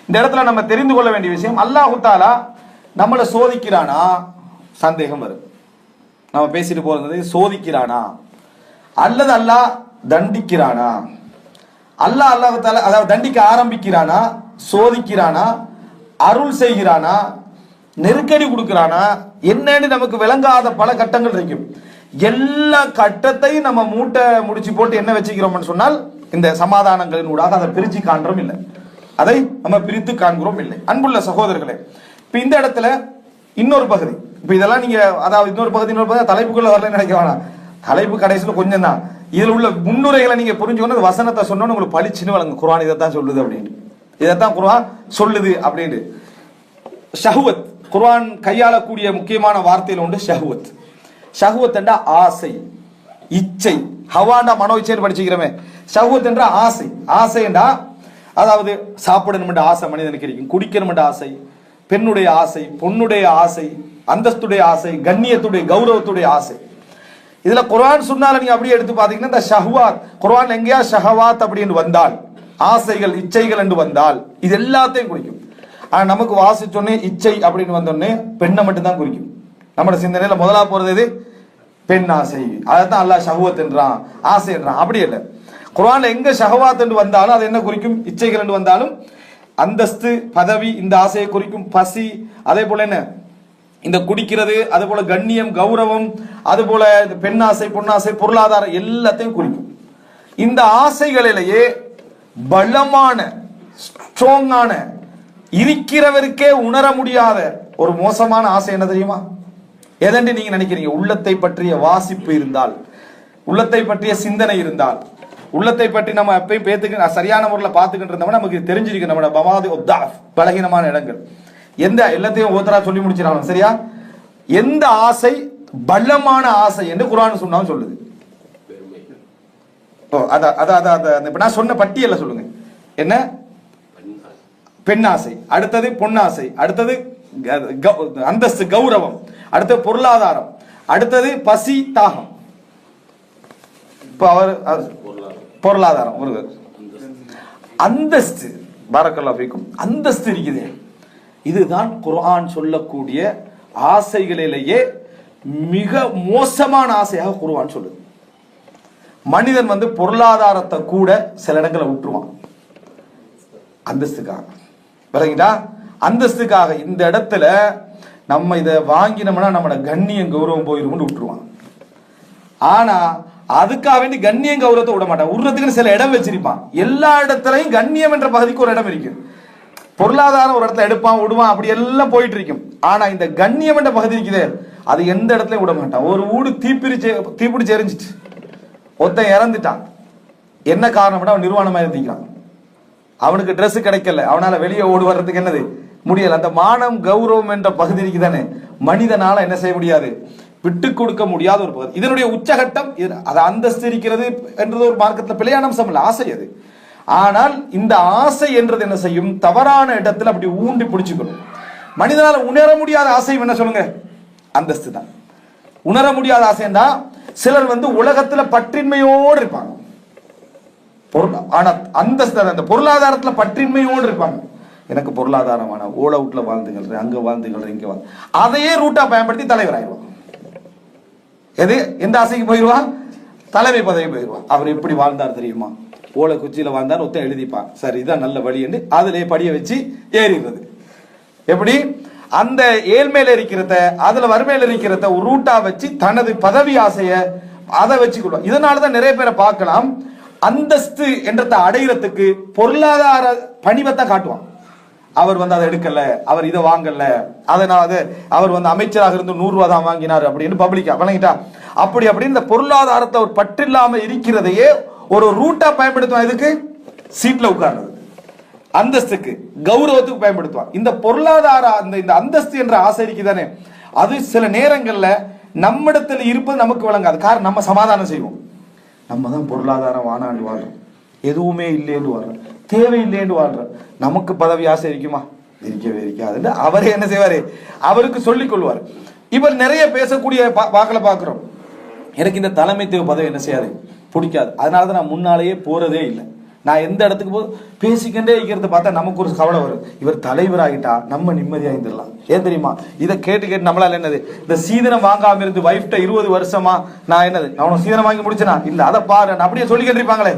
இந்த இடத்துல நம்ம தெரிந்து கொள்ள வேண்டிய விஷயம், அல்லாஹு தாலா நம்மளை சோதிக்கிறானா? சந்தேகம் வரும். நம்ம பேசிட்டு போறது சோதிக்கிறானா அல்லது அல்லாஹ் தண்டிக்கிறானா? அல்லாஹு தாலா அதாவது தண்டிக்க ஆரம்பிக்கிறானா, சோதிக்கிறானா, அருள் செய்கிறானா, நெருக்கடி கொடுக்கிறானா, என்னன்னு நமக்கு விளங்காத பல கட்டங்கள் இருக்கும். எல்லா கட்டத்தையும் நம்ம மூட்டை முடிச்சு போட்டு என்ன வச்சுக்கிறோம்னு சொன்னால் இந்த சமாதானங்களின் ஊடாக அதை பிரிச்சு காண்றோம் இல்லை, அதை நம்ம பிரித்து காண்கிறோம் இல்லை. அன்புள்ள சகோதரர்களே, இப்ப இந்த இடத்துல இன்னொரு பகுதி, இப்ப இதெல்லாம் நீங்க அதாவது இன்னொரு பகுதி தலைப்புக்குள்ள வரலன்னு நினைக்க வேணாம். தலைப்பு கடைசியில் கொஞ்சம் தான். இதுல உள்ள முன்னுரைகளை நீங்க புரிஞ்சுக்கணும். வசனத்தை சொன்னோன்னு உங்களுக்கு பளிச்சுன்னு வழங்க, குர்ஆன் இதைத்தான் சொல்லுது அப்படின்னு, இதைத்தான் குர்ஆன் சொல்லுது அப்படின்னு. ஷஹ்வத், குர்ஆன் கையாளக்கூடிய முக்கியமான வார்த்தையில் உண்டு ஷஹ்வத். ஷஹ்வத் என்ற ஆசை, இச்சை. ஹவாண்டா மனோ இச்சைன்னு படிச்சுக்கிறோமே. ஷஹ்வத் என்ற ஆசை. ஆசை என்றா அதாவது சாப்பிடணும் என்ற ஆசை மனிதனுக்கு இருக்கும், குடிக்கணும் என்ற ஆசை, பெண்ணுடைய ஆசை, பொண்ணுடைய ஆசை, அந்தஸ்துடைய ஆசை, கண்ணியத்துடைய கௌரவத்துடைய ஆசை. இதுல குர்ஆன் சொன்னால நீங்க அப்படியே எடுத்து பாத்தீங்கன்னா இந்த ஷஹ்வாத், குர்ஆன் எங்கேயா ஷஹவாத் அப்படின்னு வந்தால், ஆசைகள் இச்சைகள் என்று வந்தால் இது எல்லாத்தையும் குறிக்கும். ஆனா நமக்கு வாசிச்சோன்னே இச்சை அப்படின்னு வந்தோடனே பெண்ணை மட்டும்தான் குறிக்கும். நம்மளோட சிந்தனையில முதலா போறது எது? பெண் ஆசை. அதைத்தான் அல்லாஹ் ஷஹ்வத் என்றான், ஆசை என்றான். அப்படி இல்லை. குர்ஆன்ல எங்க ஷஹவாத் என்று வந்தாலும் அது என்ன குறிக்கும்? இச்சைகள் என்று வந்தாலும் அந்தஸ்து, பதவி, இந்த ஆசையை குறிக்கும். பசி, அதே போல என்ன இந்த குடிக்கிறது, அது போல கண்ணியம், கௌரவம், அது போல பெண் ஆசை, பொன்னாசை, பொருளாதாரம் எல்லாத்தையும் குறிக்கும். இந்த ஆசைகளிலேயே பலமான ஸ்ட்ராங்கான இருக்கிறவருக்கே உணர முடியாத ஒரு மோசமான ஆசை என்ன தெரியுமா? எதென்று நீங்க நினைக்கிறீங்க? உள்ளத்தை பற்றிய வாசிப்பு இருந்தால், உள்ளத்தை பற்றிய சிந்தனை இருந்தால், உள்ளத்தை பற்றி நம்ம எப்பயும் பேத்துக்கு சரியான முறையில் பார்த்துக்கிட்டு இருந்தோம்னா நமக்கு தெரிஞ்சிருக்கு நம்மளோட பவாதி பலகீனமான இடங்கள். எந்த எல்லாத்தையும் ஒருத்தரா சொல்லி முடிச்சிடலாம், சரியா? எந்த ஆசை பலமான ஆசை என்று குர்ஆன் சொன்னாலும் சொல்லுது. இப்ப நான் சொன்ன பட்டியல சொல்லுங்க. என்ன? பெண் ஆசை, அடுத்தது பொன்னாசை, அடுத்தது அந்தஸ்து கௌரவம், அடுத்தது பொருளாதாரம், அடுத்தது பசி தாகம். இப்ப அவர் பொருளாதாரம், ஒரு அந்தஸ்து, பாரக்கல்லாஹு ஃபீக்கும், அந்தஸ்து இருக்குது. இதுதான் குர்ஆன் சொல்லக்கூடிய ஆசைகளிலேயே மிக மோசமான ஆசையாக குர்ஆன் சொல்லுது. மனிதன் பொருளாதாரத்தை கூட சில இடங்களை விட்டுருவான் அந்தஸ்துக்காக. விளங்கிட்டா? அந்தஸ்துக்காக இந்த இடத்துல நம்ம இதை வாங்கினோம்னா நம்மளோட கண்ணியம் கௌரவம் போயிரும்னு விட்டுருவான். ஆனா அதுக்காக வேண்டி கண்ணியம் கௌரவத்தை விட மாட்டான். விடுறதுக்குன்னு சில இடம் வச்சிருப்பான். எல்லா இடத்துலையும் கண்ணியம் என்ற பகுதிக்கு ஒரு இடம் இருக்கு. பொருளாதாரம் ஒரு இடத்துல எடுப்பான், விடுவான், அப்படி எல்லாம் போயிட்டு இருக்கும். ஆனா இந்த கண்ணியம் என்ற பகுதி இருக்குது, அது எந்த இடத்துலயும் விட மாட்டான். ஒரு வீடு தீப்பிடிச்சு எரிஞ்சிட்டு ஒருத்தன் இறந்துட்டான். என்ன காரணம்னா அவன் நிர்வாணமா இருந்திக்கிறான். அவனுக்கு ட்ரெஸ் கிடைக்கல, அவனால வெளியே ஓடி வர்றதுக்கு என்னது முடியல. அந்த மானம் கௌரவம் என்ற பகுதி இருக்குதானே, மனிதனால என்ன செய்ய முடியாது, விட்டு கொடுக்க முடியாத ஒரு பகுதி. இதனுடைய உச்சகட்டம் அது அந்தஸ்து இருக்கிறது என்றது ஒரு மார்க்கத்தில் பிழையான அம்சம் இல்லை, ஆசை அது. ஆனால் இந்த ஆசை என்றது என்ன செய்யும்? தவறான இடத்துல அப்படி ஊண்டி பிடிச்சுக்கணும். மனிதனால் உணர முடியாத ஆசை என்ன சொல்லுங்க? அந்தஸ்து தான். உணர முடியாத ஆசைன்னா சிலர் உலகத்துல பற்றின்மையோடு இருப்பாங்க, ஆனா அந்தஸ்து அந்த பொருளாதாரத்துல பற்றின்மையோடு இருப்பாங்க. எனக்கு பொருளாதாரமான ஓல அவுட்ல வாழ்ந்துகள், அங்க வாழ்ந்துகள், இங்க வாழ்ந்து, அதையே ரூட்டா பயன்படுத்தி தலைவர் ஆயிடுவான். எது எந்த ஆசைக்கு போயிடுவான்? தலைமை பதவி போயிடுவான். அவர் எப்படி வாழ்ந்தார் தெரியுமா? ஓலை குச்சியில வாழ்ந்தார், ஒத்த எழுதிப்பான், சரி இதான் நல்ல வழி என்று அதிலே படிய வச்சு ஏறிடுறது. எப்படி அந்த ஏழ்மையில இருக்கிறத, அதுல வறுமையில இருக்கிறத ஒரு ரூட்டா வச்சு தனது பதவி ஆசைய அதை வச்சுக்கொள்வான். இதனாலதான் நிறைய பேரை பார்க்கலாம், அந்தஸ்து என்றதை அடைகிறதுக்கு பொருளாதார பணிவத்தை காட்டுவான். அவர் அதை எடுக்கல, அவர் இதை வாங்கல, அதனால அவர் அமைச்சராக இருந்து 100 ரூபா தான் வாங்கினார் அப்படின்னு பப்ளிக்கா வணங்கிட்டா. அப்படி அப்படின்னு இந்த பொருளாதாரத்தை ஒரு பற்றில்லாம இருக்கிறதையே ஒரு ரூட்டா பயன்படுத்துவான். இதுக்கு சீட்ல உட்கார்றது, அந்தஸ்துக்கு கௌரவத்துக்கு பயன்படுத்துவான். இந்த பொருளாதார இந்த அந்தஸ்து என்ற ஆசை இருக்குதானே, அது சில நேரங்கள்ல நம்மிடத்தில் இருப்பது நமக்கு வழங்காது. காரணம், நம்ம சமாதானம் செய்வோம். நம்ம தான் பொருளாதாரம் வானாண்டு வாழ்றோம், எதுவுமே இல்லைன்னு வாழ்றோம், தேவையில்லைன்னு வாழ்றோம். நமக்கு பதவி ஆசை இருக்குமா? இருக்கவே இருக்காது. அவரே என்ன செய்வாரு? அவருக்கு சொல்லிக் கொள்வார். இவர் நிறைய பேசக்கூடிய வாக்களை பார்க்கிறோம். எனக்கு இந்த தலைமைத்துவ பதவி என்ன செய்யாது, பிடிக்காது, அதனாலதான் நான் முன்னாலேயே போறதே இல்லை. நான் எந்த இடத்துக்கு போய் பேசிக்கிட்டே இருக்கிறத பார்த்தா நமக்கு ஒரு கவலை வரும். இவர் தலைவராகிட்டா நம்ம நிம்மதியா இருந்துடலாம். ஏன் தெரியுமா? இதை கேட்டு கேட்டு நம்மளால என்னது, இந்த சீதனம் வாங்காம இருந்து வைஃப்ட 20 வருஷமா நான் என்னது அவனை சீதனம் வாங்கி முடிச்சனா இல்ல அதை பாரு அப்படியே சொல்லி கேட்டிருப்பாங்களே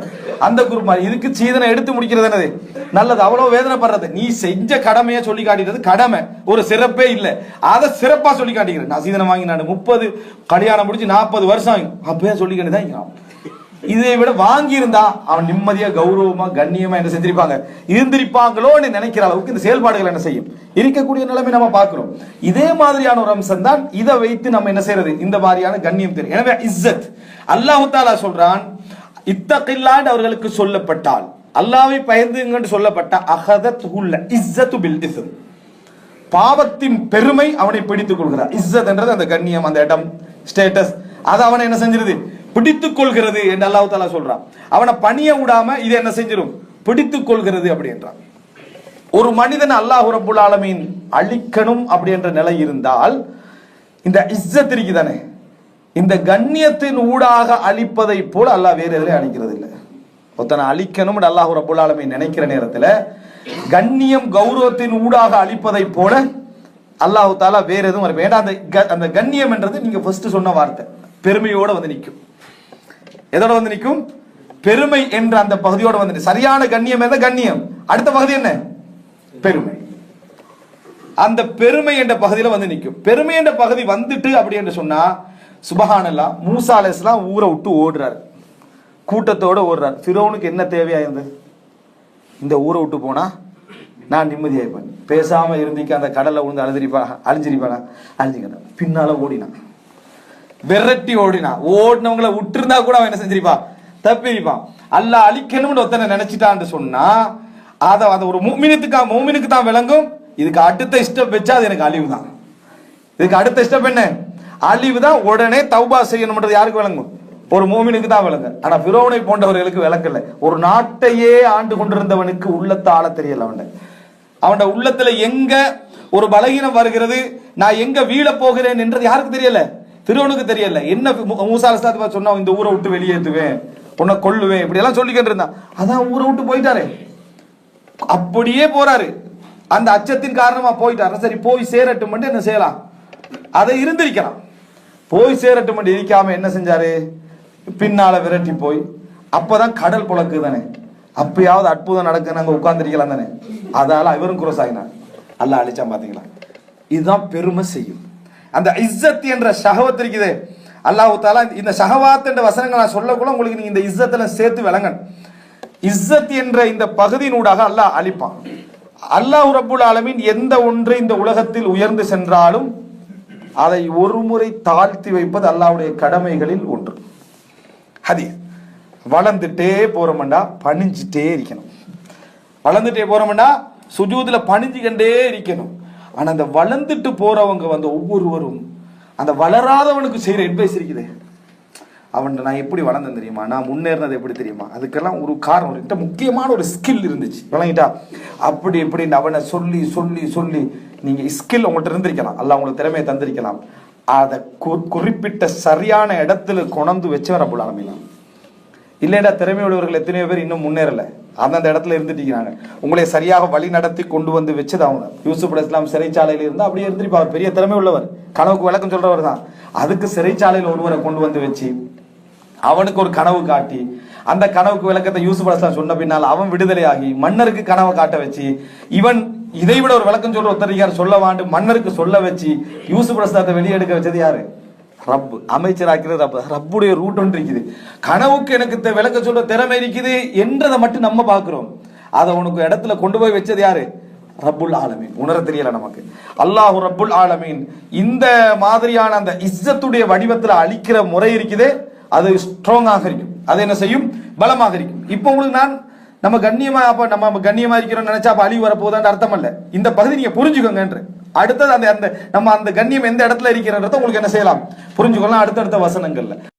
அந்த குரூப் மாதிரி. இதுக்கு சீதனம் எடுத்து முடிக்கிறது என்னது நல்லது, அவ்வளவு வேதனைப்படுறது. நீ செஞ்ச கடமையை சொல்லி காட்டிடுறது கடமை, ஒரு சிறப்பே இல்லை. அதை சிறப்பா சொல்லி காட்டிக்கிறேன். நான் சீதனம் வாங்கி நான் 30 கல்யாணம் முடிச்சு 40 வருஷம் அப்பயே சொல்லிக்கிட்டு தான். இதை விட வாங்கி இருந்தா அவன் நிம்மதியா கௌரவமா கண்ணியமா என்ன செஞ்சிருப்பாங்க இருந்திருப்பாங்களோன்னு நினைக்கிற அளவுக்கு இந்த செயல்பாடுகள் என்ன செய்யும் இருக்கக்கூடிய நிலைமை நம்ம பார்க்கிறோம். இதே மாதிரியான ஒரு அம்சம் தான் இதை வைத்து நம்ம என்ன செய்யறது, இந்த மாதிரியான கண்ணியம் தெரியும். எனவே இஸ்ஸத் அல்லாஹ் தஆலா சொல்றான், இத்தகில்லாஹ் அவர்களுக்கு சொல்லப்பட்டால், அல்லாஹ்வை பயந்துங்கன்னு சொல்லப்பட்ட அகதத் உள்ள இஸ்ஸத்து பில் இஸ்ம், பாவத்தின் பெருமை அவனை பிடித்துக் கொள்கிறார். இஸ்ஸத் என்றது அந்த கண்ணியம், அந்த இடம், ஸ்டேட்டஸ், அது அவனை என்ன செஞ்சிருது பிடித்துக் கொள்கிறது என்று அல்லாஹ் தஆலா சொல்றான். அவனை பணிய விடாம இது என்ன செஞ்சிடும் பிடித்துக் கொள்கிறது அப்படி என்றான். ஒரு மனிதன் அல்லாஹ் ரப்புல் ஆலமீன் அழிக்கணும் அப்படி என்ற நிலை இருந்தால் இந்த இஸ்ஸத் இருக்குதானே, இந்த கண்ணியத்தின் ஊடாக அழிப்பதை போல அல்லாஹ் வேற எதிலே அழிக்கிறது இல்லை. ஒருத்தனை அழிக்கணும் அல்லாஹ் ரப்புல் ஆலமீன் நினைக்கிற நேரத்துல கண்ணியம் கௌரவத்தின் ஊடாக அழிப்பதை போல அல்லாஹ் தஆலா வேற எதுவும் வேண்டாம். அந்த கண்ணியம் என்றது நீங்க ஃபர்ஸ்ட் சொன்ன வார்த்தை பெருமையோட வந்து நிற்கும். எதோட வந்து நிற்கும்? பெருமை என்ற அந்த பகுதியோட வந்து. சரியான கண்ணியம் எந்த கண்ணியம், அடுத்த பகுதி என்ன பெருமை. அந்த பெருமை என்ற பகுதியில வந்து நிற்கும். பெருமை என்ற பகுதி வந்துட்டு அப்படி என்று சொன்னா சுபஹானல்லாஹ், மூசா அலைஹிஸ்ஸலாம் ஊரை விட்டு ஓடுறாரு, கூட்டத்தோட ஓடுறாரு. ஃபிரௌனுக்கு என்ன தேவையா இருந்தது? இந்த ஊரை விட்டு போனா நான் நிம்மதியாயிருப்பேன், பேசாம இருந்திக்க அந்த கடலை விழுந்து அழிஞ்சிருப்பானா அழிஞ்சிக்க. பின்னால ஓடினான், விரட்டி ஓடினான். ஓடினவங்களை விட்டுருந்தா கூட அவன் என்ன செஞ்சிருப்பான் தப்பிருப்பான். அல்லாஹ் அழிக்கணும்னு ஒருத்தனை நினைச்சிட்டான்னு சொன்னா அதை அந்த ஒரு மூமினுக்கு தான் விளங்கும். இதுக்கு அடுத்த ஸ்டெப் வச்சா அது எனக்கு அழிவு தான். இதுக்கு அடுத்த ஸ்டெப் என்ன அழிவு தான். உடனே தௌபா செய்யணும்ன்றது யாருக்கு விளங்கும்? ஒரு மூமினுக்கு தான் விளங்கு. ஆனா ஃபிரௌனை போன்றவர்களுக்கு விளக்கல. ஒரு நாட்டையே ஆண்டு கொண்டிருந்தவனுக்கு உள்ளத்தை ஆள தெரியல. அவன் உள்ளத்துல எங்க ஒரு பலகீனம் வருகிறது, நான் எங்க வீழ போகிறேன் என்றது யாருக்கு தெரியல? ஃபிரௌனுக்கு தெரியல. என்ன மூசா அலைஹிஸ்ஸலாம் சொன்னா இந்த ஊரை விட்டு வெளியேற்றுவேன், உன்னை கொல்லுவேன், இப்படி எல்லாம் சொல்லிக்கிட்டு இருந்தான். அதான் ஊரை விட்டு போயிட்டாரு, அப்படியே போறாரு. அந்த அச்சத்தின் காரணமா போயிட்டாரு. சரி போய் சேரட்டும் என்ன செய்யலாம், அதை இருந்திருக்கலாம். போய் சேரட்டும் இருக்காம என்ன செஞ்சாரு, பின்னால விரட்டி போய் அப்பதான் கடல் புழக்கு தானே, அப்பயாவது அற்புதம் நடக்கு நாங்க உட்கார்ந்துருக்கலாம் தானே. அதால இவரும் குரோஸ் ஆகினார், அல்லாஹ் அழிச்சான். பாத்தீங்களா, இதுதான் பெருமை செய்யும். அந்த இஸ்ஸத் என்ற ஷஹவத் இருக்குது. அல்லாஹ் தஆலா இந்த ஷஹவாத் என்ற வசனங்களை நான் சொல்லக்குள்ள உங்களுக்கு நீங்க இந்த இஸ்ஸத்துல சேர்த்து விளங்கணும். இஸ்ஸத் என்ற இந்த பகுதியினூடாக அல்லாஹ் அழிப்பான். அல்லாஹ் ரப்புல் ஆலமீன் எந்த ஒன்று இந்த உலகத்தில் உயர்ந்து சென்றாலும் அதை ஒரு முறை தாழ்த்தி வைப்பது அல்லாஹ்வுடைய கடமைகளில் ஒன்று. ஹதீஸ், வளர்ந்துட்டே போறோம்டா பணிஞ்சிட்டே இருக்கணும். வளர்ந்துட்டே போறோம்டா சுஜூதுல பணிஞ்சுக்கிட்டே இருக்கணும். ஆனா அந்த வளர்ந்துட்டு போறவங்க வந்து ஒவ்வொருவரும் அந்த வளராதவனுக்கு செய்யற அட்வைஸ் இருக்குது. அவன் நான் எப்படி வளர்ந்தேன் தெரியுமா, நான் முன்னேறினது எப்படி தெரியுமா, அதுக்கெல்லாம் ஒரு காரணம், ஒரு முக்கியமான ஒரு ஸ்கில் இருந்துச்சு விளங்கிட்டா, அப்படி இப்படின்னு அவனை சொல்லி சொல்லி சொல்லி நீங்க ஸ்கில் உங்கள்கிட்ட இருந்திருக்கலாம், அல்ல உங்களுக்கு திறமையை தந்திருக்கலாம். அதை குறிப்பிட்ட சரியான இடத்துல கொண்டு வச்சவன் ரப்புல் ஆலமீன். இல்லைடா திறமையுள்ளவர்கள் எத்தனையோ பேர் இன்னும் முன்னேறல, அந்தந்த இடத்துல இருந்துட்டு இருக்கிறாங்க. உங்களை சரியாக வழி நடத்தி கொண்டு வந்து வச்சது அவங்க. யூசுப் அலைஹிஸ்ஸலாம் சிறைச்சாலையில் இருந்தா அப்படியே இருந்திருப்பார், பெரிய திறமை உள்ளவர், கனவுக்கு விளக்கம் சொல்றவர் தான். அதுக்கு சிறைச்சாலையில் ஒருவரை கொண்டு வந்து வச்சு அவனுக்கு ஒரு கனவு காட்டி அந்த கனவுக்கு விளக்கத்தை யூசுப் அலைஹிஸ்ஸலாம் சொன்ன பின்னால் அவன் விடுதலையாகி மன்னருக்கு கனவை காட்ட வச்சு, இவன் இதை விட ஒரு விளக்கம் சொல்ற ஒருத்தர் சொல்ல வாண்டு மன்னருக்கு சொல்ல வச்சு யூசுப் அலைஹிஸ்ஸலாத்தை வெளியே எடுக்க வச்சது யாரு? ரப்பு. அமைச்சராக்கிறது ரப்பு. ரப்புடைய ரூட் ஒன்று இருக்குது. கனவுக்கு எனக்கு விளக்க சொல்ற திறமை இருக்குது என்றதை மட்டும் நம்ம பார்க்கிறோம். அதை உனக்கு இடத்துல கொண்டு போய் வச்சது யாரு? ரப்புல் ஆலமீன். உணர தெரியல நமக்கு. அல்லாஹ் ரப்புல் ஆலமீன் இந்த மாதிரியான அந்த இஸ்ஸத்துடைய வடிவத்துல அழிக்கிற முறை இருக்குதே, அது ஸ்ட்ராங்காக இருக்கும். அது என்ன செய்யும்? பலமாக இருக்கும். இப்போ உங்களுக்கு நான் நம்ம கண்ணியமா நம்ம கண்ணியமா இருக்கிறோம் நினைச்சா அப்ப அழிவு வரப்போகுதான்னு அர்த்தம் அல்ல. இந்த பகுதி நீங்க புரிஞ்சுக்கோங்க. அடுத்தது அந்த நம்ம அந்த கண்ணியம் எந்த இடத்துல இருக்கிறன்றத உங்களுக்கு என்ன செய்யலாம் புரிஞ்சுக்கொள்ளலாம் அடுத்தடுத்த வசனங்கள்ல.